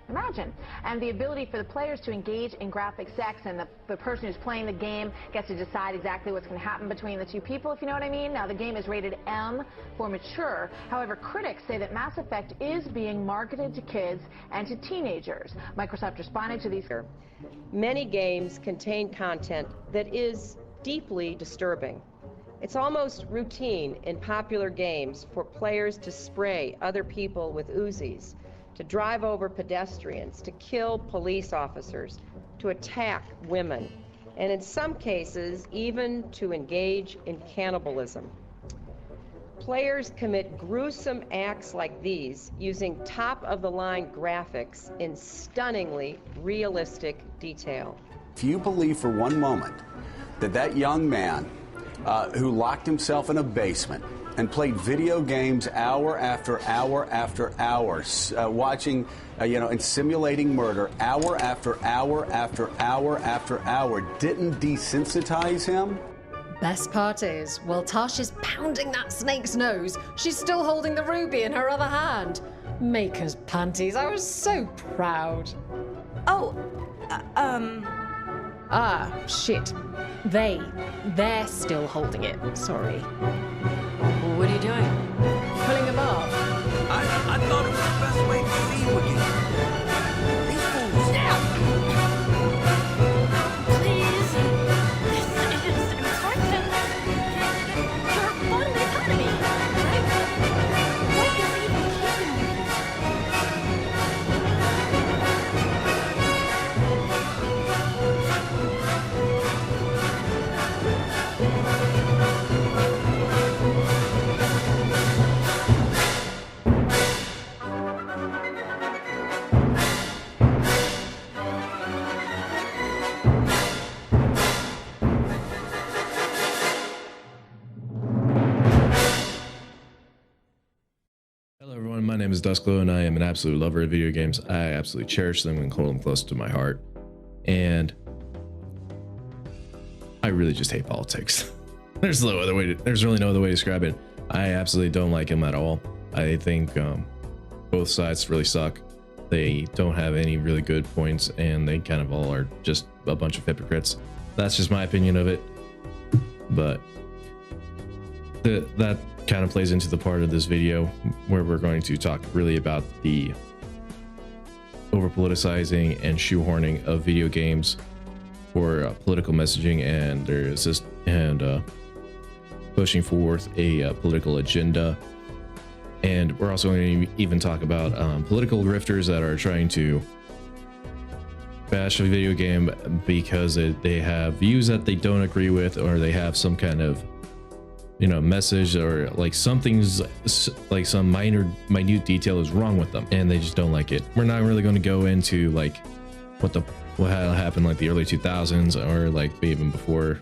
Imagine. And the ability for the players to engage in graphic sex, and the person who's playing the game gets to decide exactly what's going to happen between the two people, if you know what I mean. Now, the game is rated M for mature. However, critics say that Mass Effect is being marketed to kids and to teenagers. Microsoft responded to these. Many games contain content that is deeply disturbing. It's almost routine in popular games for players to spray other people with Uzis, to drive over pedestrians, to kill police officers, to attack women, and in some cases, even to engage in cannibalism. Players commit gruesome acts like these using top-of-the-line graphics in stunningly realistic detail. If you believe for one moment that that young man who locked himself in a basement and played video games hour after hour after hour, watching, and simulating murder hour after hour after hour after hour, didn't desensitize him? Best part is, while Tash is pounding that snake's nose, she's still holding the ruby in her other hand. Maker's panties, I was so proud. Oh, Ah, shit. They're still holding it. Sorry. what are you doing? Pulling them off. I thought it was the best way to see you again. These fools. Stop! Please. This is important. You're fun economy. What is even keeping you here? Hello everyone, my name is Dusk and I am an absolute lover of video games. I absolutely cherish them and hold them close to my heart. And I really just hate politics. There's really no other way to describe it. I absolutely don't like them at all. I think both sides really suck. They don't have any really good points, and they kind of all are just a bunch of hypocrites. That's just my opinion of it. But that kind of plays into the part of this video where we're going to talk really about the over politicizing and shoehorning of video games for political messaging and pushing forth a political agenda. And we're also going to even talk about political grifters that are trying to bash a video game because they have views that they don't agree with, or they have some kind of message, or like something's like some minute detail is wrong with them and they just don't like it. We're not really going to go into like what happened like the early 2000s or like even before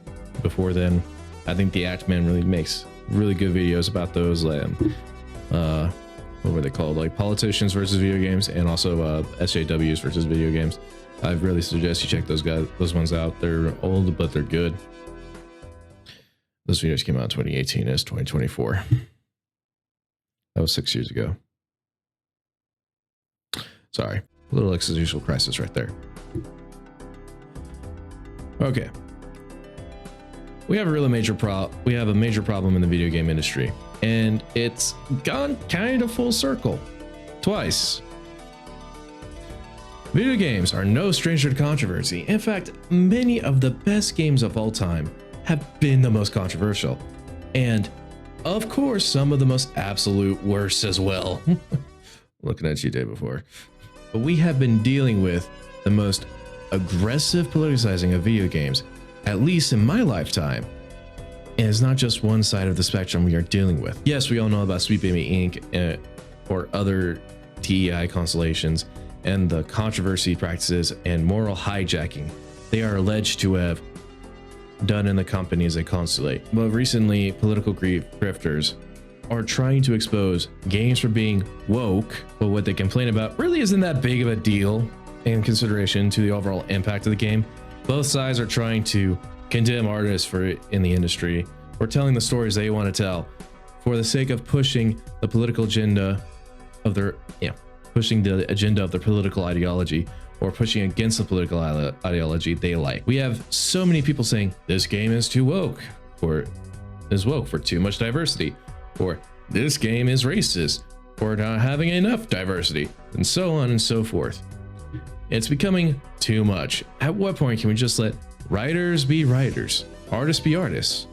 then. I think the Act Man really makes really good videos about those what were they called, like politicians versus video games, and also SJWs versus video games. I really suggest you check those ones out. They're old but they're good. Those videos came out in 2018. It's 2024. That was 6 years ago. Sorry, a little existential crisis right there. Okay, we have a major problem in the video game industry, and it's gone kind of full circle twice. Video games are no stranger to controversy. In fact, many of the best games of all time have been the most controversial, and of course some of the most absolute worst as well. Looking at you day before. But we have been dealing with the most aggressive politicizing of video games, at least in my lifetime. And it's not just one side of the spectrum we are dealing with. Yes, we all know about Sweet Baby Inc. Or other TEI constellations and the controversy practices and moral hijacking they are alleged to have done in the companies they constellate. But recently, political grifters are trying to expose games for being woke, but what they complain about really isn't that big of a deal in consideration to the overall impact of the game. Both sides are trying to condemn artists in the industry or telling the stories they want to tell for the sake of pushing the political agenda of their pushing the agenda of their political ideology or pushing against the political ideology they like. We have so many people saying this game is too woke, or is woke for too much diversity, or this game is racist for not having enough diversity, and so on and so forth. It's becoming too much. At what point can we just let writers be writers, artists be artists,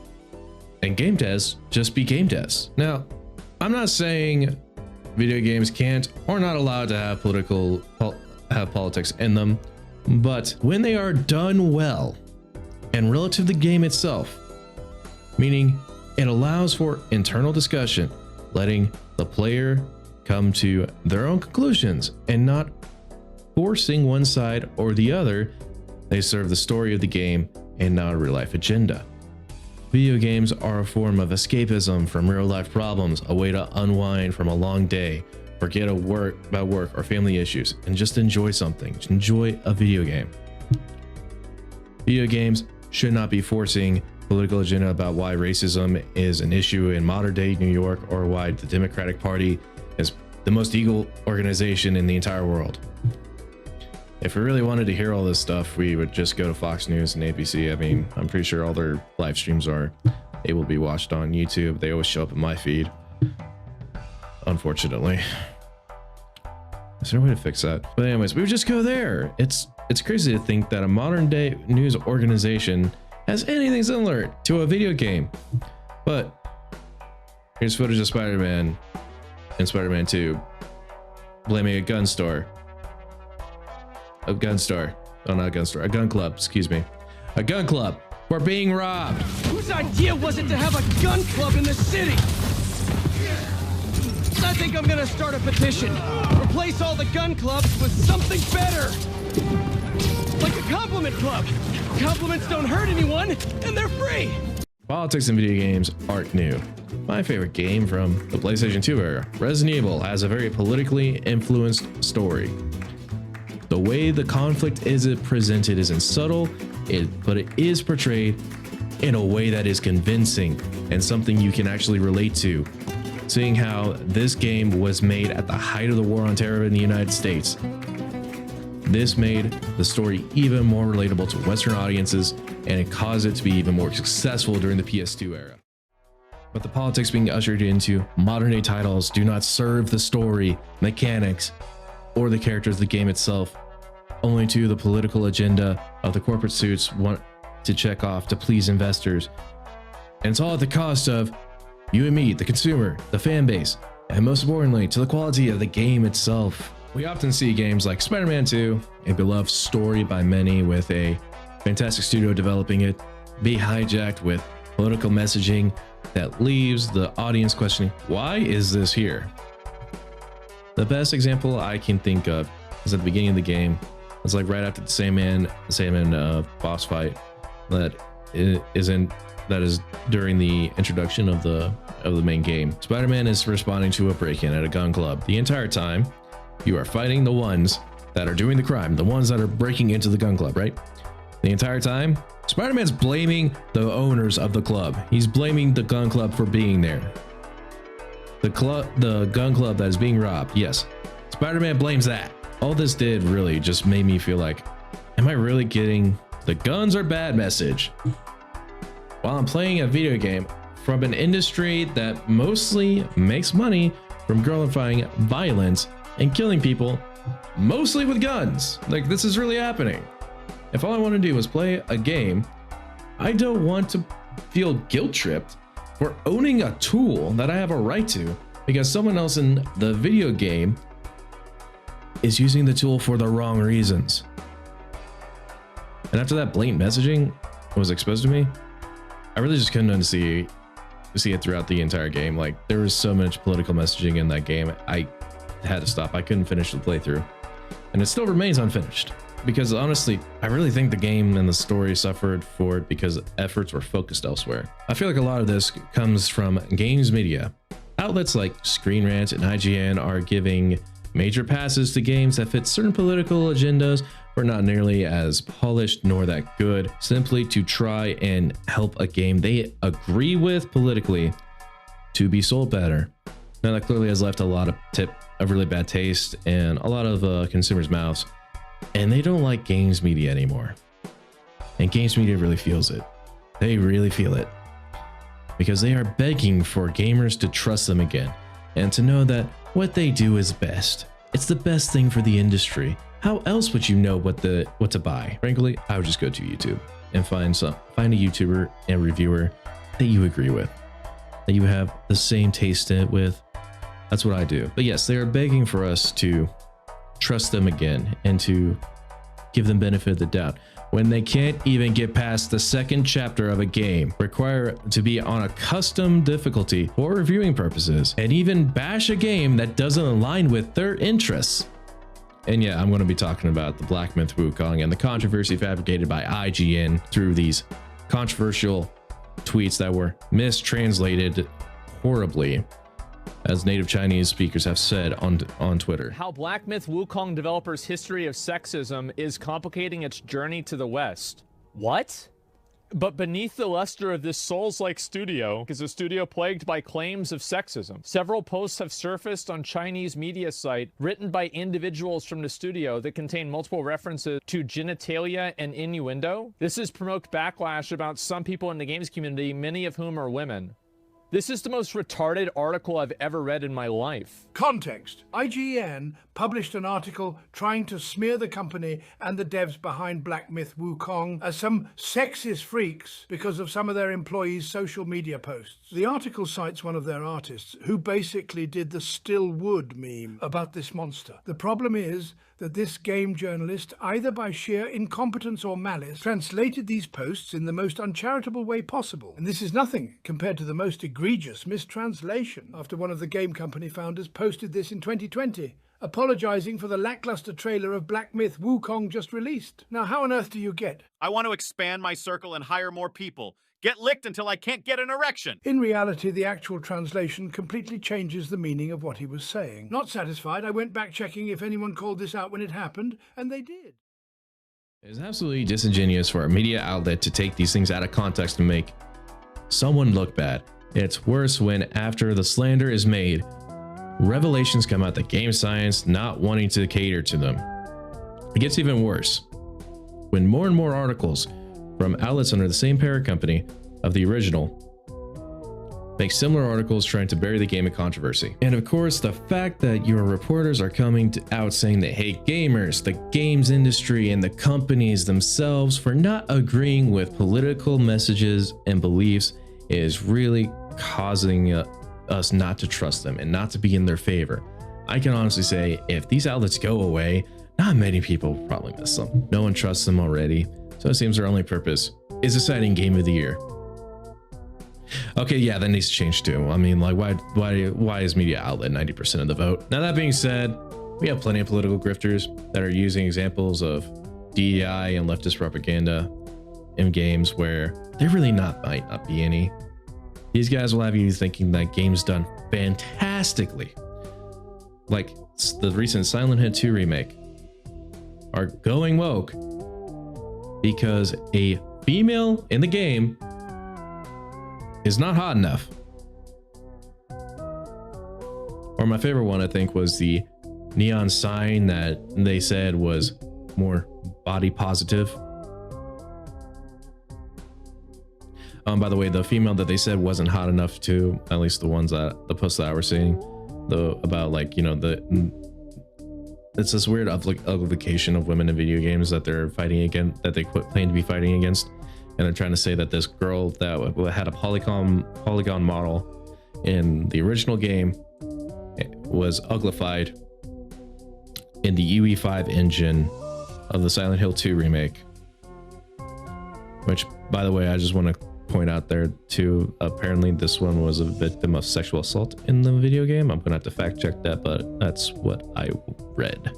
and game devs just be game devs? Now, I'm not saying video games can't or not allowed to have politics in them, but when they are done well and relative to the game itself, meaning it allows for internal discussion, letting the player come to their own conclusions and not forcing one side or the other, they serve the story of the game and not a real life agenda. Video games are a form of escapism from real life problems, a way to unwind from a long day, forget about work or family issues, and just enjoy something. Just enjoy a video game. Video games should not be forcing political agenda about why racism is an issue in modern day New York, or why the Democratic Party is the most evil organization in the entire world. If we really wanted to hear all this stuff, we would just go to Fox News and ABC. I mean, I'm pretty sure all their live streams are able to be watched on YouTube. They always show up in my feed, unfortunately. Is there a way to fix that? But anyways, we would just go there. It's crazy to think that a modern day news organization has anything similar to a video game. But here's footage of Spider-Man and Spider-Man 2 blaming a gun store. A gun club, excuse me. A gun club for being robbed. Whose idea was it to have a gun club in the city? I think I'm gonna start a petition. Replace all the gun clubs with something better. Like a compliment club. Compliments don't hurt anyone, and they're free. Politics in video games aren't new. My favorite game from the PlayStation 2 era, Resident Evil, has a very politically influenced story. The way the conflict is presented isn't subtle, but it is portrayed in a way that is convincing and something you can actually relate to. Seeing how this game was made at the height of the war on terror in the United States, this made the story even more relatable to Western audiences, and it caused it to be even more successful during the PS2 era. But the politics being ushered into modern day titles do not serve the story, mechanics, or the characters of the game itself, only to the political agenda of the corporate suits want to check off to please investors. And it's all at the cost of you and me, the consumer, the fan base, and most importantly, to the quality of the game itself. We often see games like Spider-Man 2, a beloved story by many with a fantastic studio developing it, be hijacked with political messaging that leaves the audience questioning, why is this here? The best example I can think of is at the beginning of the game. It's like right after the Sandman boss fight that is during the introduction of the main game. Spider-Man is responding to a break-in at a gun club. The entire time, you are fighting the ones that are doing the crime, the ones that are breaking into the gun club, right? The entire time, Spider-Man's blaming the owners of the club. He's blaming the gun club for being there. The gun club that is being robbed, yes. Spider-Man blames that. All this did really just made me feel like, am I really getting the guns are bad message while I'm playing a video game from an industry that mostly makes money from glorifying violence and killing people, mostly with guns? Like, this is really happening. If all I want to do is play a game, I don't want to feel guilt-tripped for owning a tool that I have a right to because someone else in the video game is using the tool for the wrong reasons. And after that blatant messaging was exposed to me, I really just couldn't unsee it throughout the entire game. Like, there was so much political messaging in that game, I had to stop. I couldn't finish the playthrough, and it still remains unfinished because honestly, I really think the game and the story suffered for it because efforts were focused elsewhere. I feel like a lot of this comes from games media. Outlets like Screen Rant and IGN are giving major passes to games that fit certain political agendas or not nearly as polished nor that good, simply to try and help a game they agree with politically to be sold better. Now that clearly has left a lot of really bad taste in a lot of consumers' mouths, and they don't like games media anymore. And games media really feels it. They really feel it, because they are begging for gamers to trust them again and to know that what they do is best. It's the best thing for the industry. How else would you know what to buy? Frankly, I would just go to YouTube and find a YouTuber and reviewer that you agree with, that you have the same taste in it with. That's what I do. But yes, they are begging for us to trust them again and to give them benefit of the doubt when they can't even get past the second chapter of a game, require to be on a custom difficulty for reviewing purposes, and even bash a game that doesn't align with their interests. And yeah, I'm going to be talking about the Black Myth Wukong and the controversy fabricated by IGN through these controversial tweets that were mistranslated horribly, as native Chinese speakers have said on Twitter. How Black Myth Wukong developers' history of sexism is complicating its journey to the West. What? But beneath the luster of this Souls-like studio is a studio plagued by claims of sexism. Several posts have surfaced on Chinese media site written by individuals from the studio that contain multiple references to genitalia and innuendo. This has provoked backlash about some people in the games community, many of whom are women. This is the most retarded article I've ever read in my life. Context. IGN published an article trying to smear the company and the devs behind Black Myth Wukong as some sexist freaks because of some of their employees' social media posts. The article cites one of their artists who basically did the still wood meme about this monster. The problem is that this game journalist, either by sheer incompetence or malice, translated these posts in the most uncharitable way possible. And this is nothing compared to the most egregious mistranslation after one of the game company founders posted this in 2020, apologizing for the lackluster trailer of Black Myth Wukong just released. Now, how on earth do you get? I want to expand my circle and hire more people. Get licked until I can't get an erection. In reality, the actual translation completely changes the meaning of what he was saying. Not satisfied, I went back checking if anyone called this out when it happened, and they did. It's absolutely disingenuous for a media outlet to take these things out of context and make someone look bad. It's worse when, after the slander is made, revelations come out that game science not wanting to cater to them. It gets even worse when more and more articles from outlets under the same parent company of the original make similar articles trying to bury the game in controversy. And of course, the fact that your reporters are coming out saying they hate gamers, the games industry, and the companies themselves for not agreeing with political messages and beliefs is really causing us not to trust them and not to be in their favor. I can honestly say if these outlets go away, not many people will probably miss them. No one trusts them already. So it seems their only purpose is deciding game of the year. Okay, yeah, that needs to change too. I mean, like, why is media outlet 90% of the vote? Now, that being said, we have plenty of political grifters that are using examples of DEI and leftist propaganda in games where there really might not be any. These guys will have you thinking that game's done fantastically. Like the recent Silent Hill 2 remake are going woke because a female in the game is not hot enough. Or my favorite one, I think, was the neon sign that they said was more body positive. By the way, the female that they said wasn't hot enough to, at least the posts that I was seeing, about like, you know, it's this weird uglification of women in video games that they're fighting against, that they claim to be fighting against, and they're trying to say that this girl that had a polygon model in the original game was uglified in the UE5 engine of the Silent Hill 2 remake. Which, by the way, I just want to point out there too, apparently this one was a victim of sexual assault in the video game. I'm gonna have to fact check that, but that's what I read.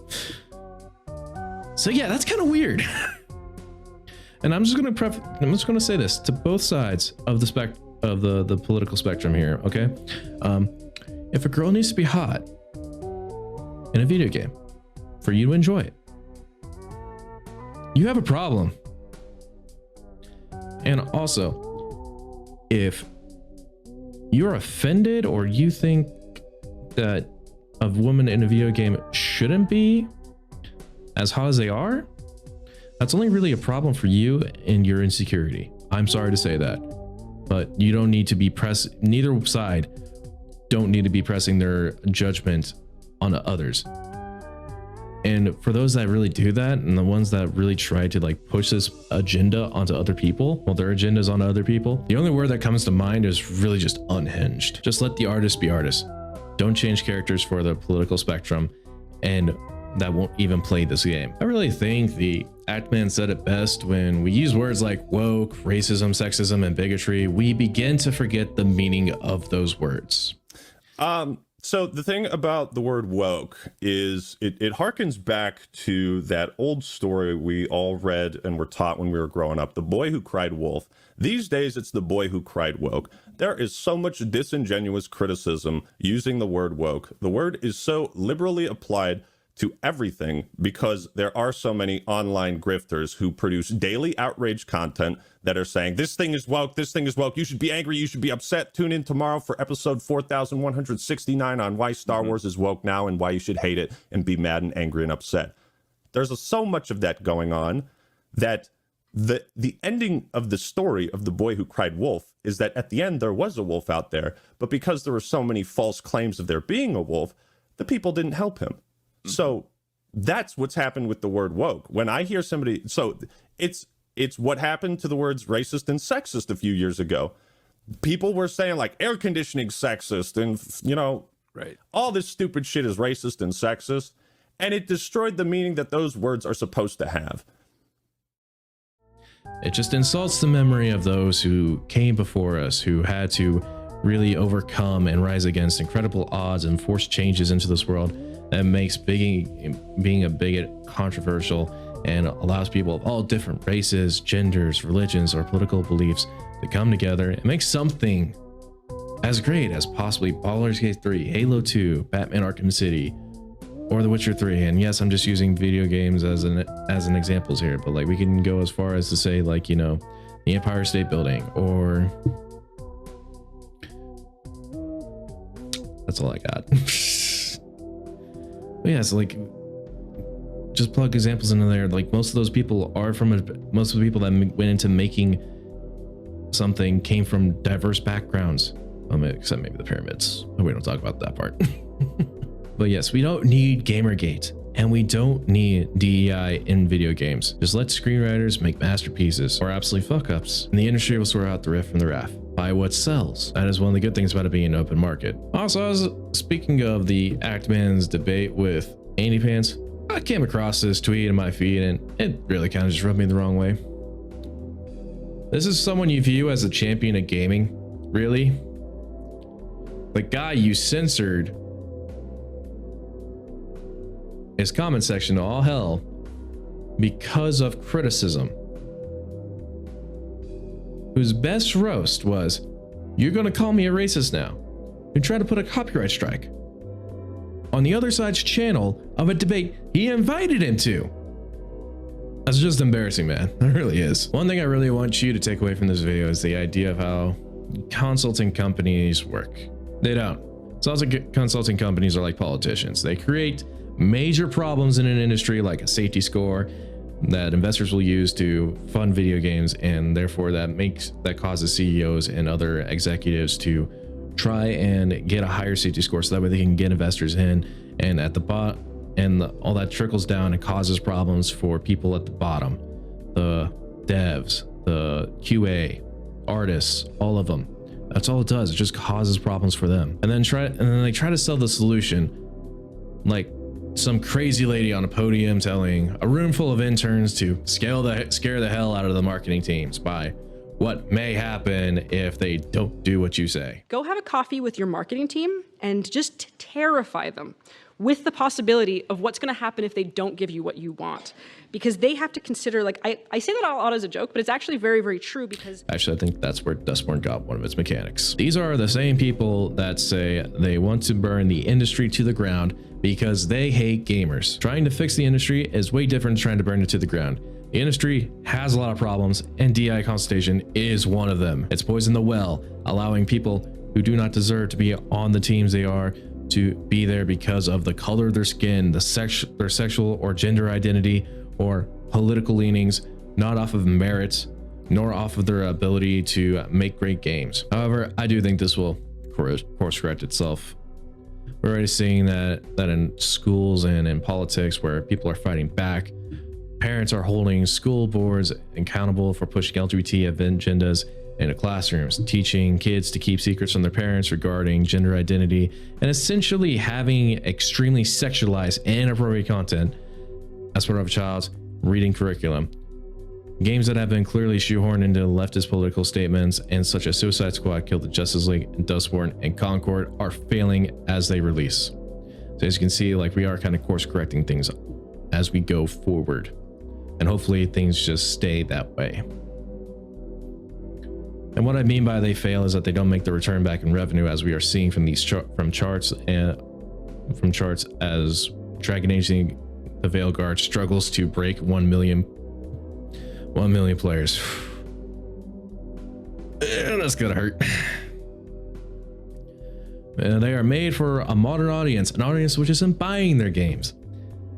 So yeah, that's kind of weird. And I'm just gonna say this to both sides of the political spectrum here, okay? If a girl needs to be hot in a video game for you to enjoy it, you have a problem. And also, if you're offended or you think that a woman in a video game shouldn't be as hot as they are, that's only really a problem for you and your insecurity. I'm sorry to say that, but you don't need to be neither side don't need to be pressing their judgment on others. And for those that really do that, and the ones that really try to like push this agenda onto other people, well, their agendas onto other people, the only word that comes to mind is really just unhinged. Just let the artist be artists. Don't change characters for the political spectrum, and that won't even play this game. I really think the Actman said it best: when we use words like woke, racism, sexism, and bigotry, we begin to forget the meaning of those words. So the thing about the word woke is it harkens back to that old story we all read and were taught when we were growing up, the boy who cried wolf. These days, it's the boy who cried woke. There is so much disingenuous criticism using the word woke. The word is so liberally applied to everything because there are so many online grifters who produce daily outrage content that are saying, this thing is woke, this thing is woke, you should be angry, you should be upset. Tune in tomorrow for episode 4169 on why Star Wars is woke now and why you should hate it and be mad and angry and upset. There's so much of that going on that the ending of the story of the boy who cried wolf is that at the end there was a wolf out there, but because there were so many false claims of there being a wolf, the people didn't help him. So that's what's happened with the word woke. When I hear somebody, so it's what happened to the words racist and sexist a few years ago. People were saying like air conditioning sexist and, you know, right, all this stupid shit is racist and sexist. And it destroyed the meaning that those words are supposed to have. It just insults the memory of those who came before us, who had to really overcome and rise against incredible odds and force changes into this world that makes being a bigot controversial and allows people of all different races, genders, religions, or political beliefs to come together and make something as great as possibly Baldur's Gate 3, Halo 2, Batman Arkham City, or The Witcher 3. And yes, I'm just using video games as an examples here, but like we can go as far as to say, like, you know, the Empire State Building, or that's all I got. But yeah, so like just plug examples into there. Like most of those people are most of the people that went into making something came from diverse backgrounds, except maybe the pyramids. We don't talk about that part. But yes, we don't need Gamergate, and we don't need DEI in video games. Just let screenwriters make masterpieces or absolute fuck-ups, and the industry will sort out the riff from the raff. Buy what sells. That is one of the good things about it being an open market. Also, speaking of the Actman's debate with Andy Pants, I came across this tweet in my feed, and it really kind of just rubbed me the wrong way. This is someone you view as a champion of gaming, really? The guy you censored his comment section to all hell because of criticism, whose best roast was, "You're gonna call me a racist now," and try to put a copyright strike on the other side's channel of a debate he invited him to. That's just embarrassing, man. It really is. One thing I really want you to take away from this video is the idea of how consulting companies work. They don't. It's also consulting companies are like politicians. They create major problems in an industry, like a safety score that investors will use to fund video games, and therefore that causes CEOs and other executives to try and get a higher safety score so that way they can get investors in, and at the bottom, and all that trickles down and causes problems for people at the bottom, the devs, the QA, artists, all of them. That's all it does. It just causes problems for them, and then they try to sell the solution like some crazy lady on a podium telling a room full of interns to scare the hell out of the marketing teams by what may happen if they don't do what you say. Go have a coffee with your marketing team and just terrify them with the possibility of what's going to happen if they don't give you what you want. Because they have to consider, like, I say that out loud as a joke, but it's actually very, very true because... Actually, I think that's where Dustborn got one of its mechanics. These are the same people that say they want to burn the industry to the ground because they hate gamers. Trying to fix the industry is way different than trying to burn it to the ground. The industry has a lot of problems, and DI consultation is one of them. It's poisoned the well, allowing people who do not deserve to be on the teams they are to be there because of the color of their skin, their sexual or gender identity, or political leanings, not off of merit, nor off of their ability to make great games. However, I do think this will course correct itself. We're already seeing that in schools and in politics, where people are fighting back. Parents are holding school boards accountable for pushing LGBT agendas into classrooms, teaching kids to keep secrets from their parents regarding gender identity, and essentially having extremely sexualized and inappropriate content as part of a child's reading curriculum. Games that have been clearly shoehorned into leftist political statements, and such as Suicide Squad, Kill the Justice League, and Dustborn and Concord, are failing as they release. So as you can see, like, we are kind of course correcting things as we go forward, and hopefully things just stay that way. And what I mean by they fail is that they don't make the return back in revenue, as we are seeing from these charts as Dragon Age: The Veilguard struggles to break 1 million players. That's gonna hurt. And they are made for a modern audience, an audience which isn't buying their games.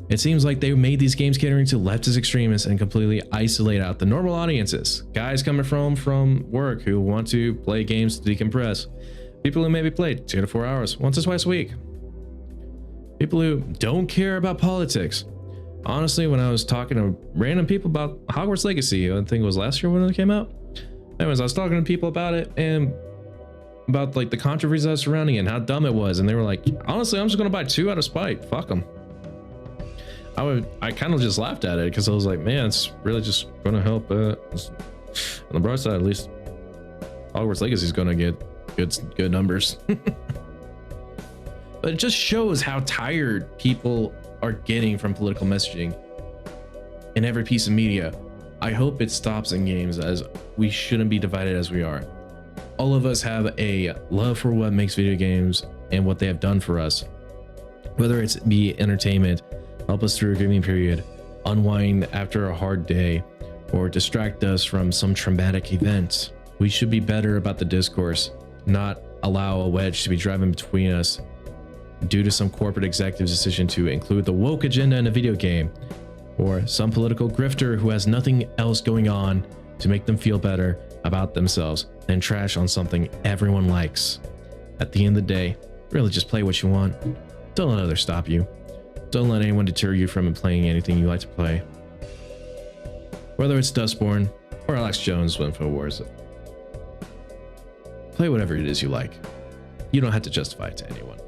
It seems like they made these games catering to leftist extremists and completely isolate out the normal audiences. Guys coming from work who want to play games to decompress. People who maybe played 2 to 4 hours once or twice a week. People who don't care about politics. Honestly, when I was talking to random people about Hogwarts Legacy, I think it was last year when it came out. Anyways, I was talking to people about it and about like the controversy that was surrounding it and how dumb it was. And they were like, honestly, I'm just going to buy 2 out of spite. Fuck them. I kind of just laughed at it because I was like, man, it's really just going to help. On the bright side, at least Hogwarts Legacy is going to get good numbers. But it just shows how tired people are getting from political messaging in every piece of media. I hope it stops in games, as we shouldn't be divided as we are. All of us have a love for what makes video games and what they have done for us, whether it's be entertainment, help us through a grieving period, unwind after a hard day, or distract us from some traumatic event. We should be better about the discourse, not allow a wedge to be driven between us due to some corporate executive's decision to include the woke agenda in a video game, or some political grifter who has nothing else going on to make them feel better about themselves than trash on something everyone likes. At the end of the day, really just play what you want. Don't let others stop you. Don't let anyone deter you from playing anything you like to play. Whether it's Dustborn or Alex Jones' InfoWars, play whatever it is you like. You don't have to justify it to anyone.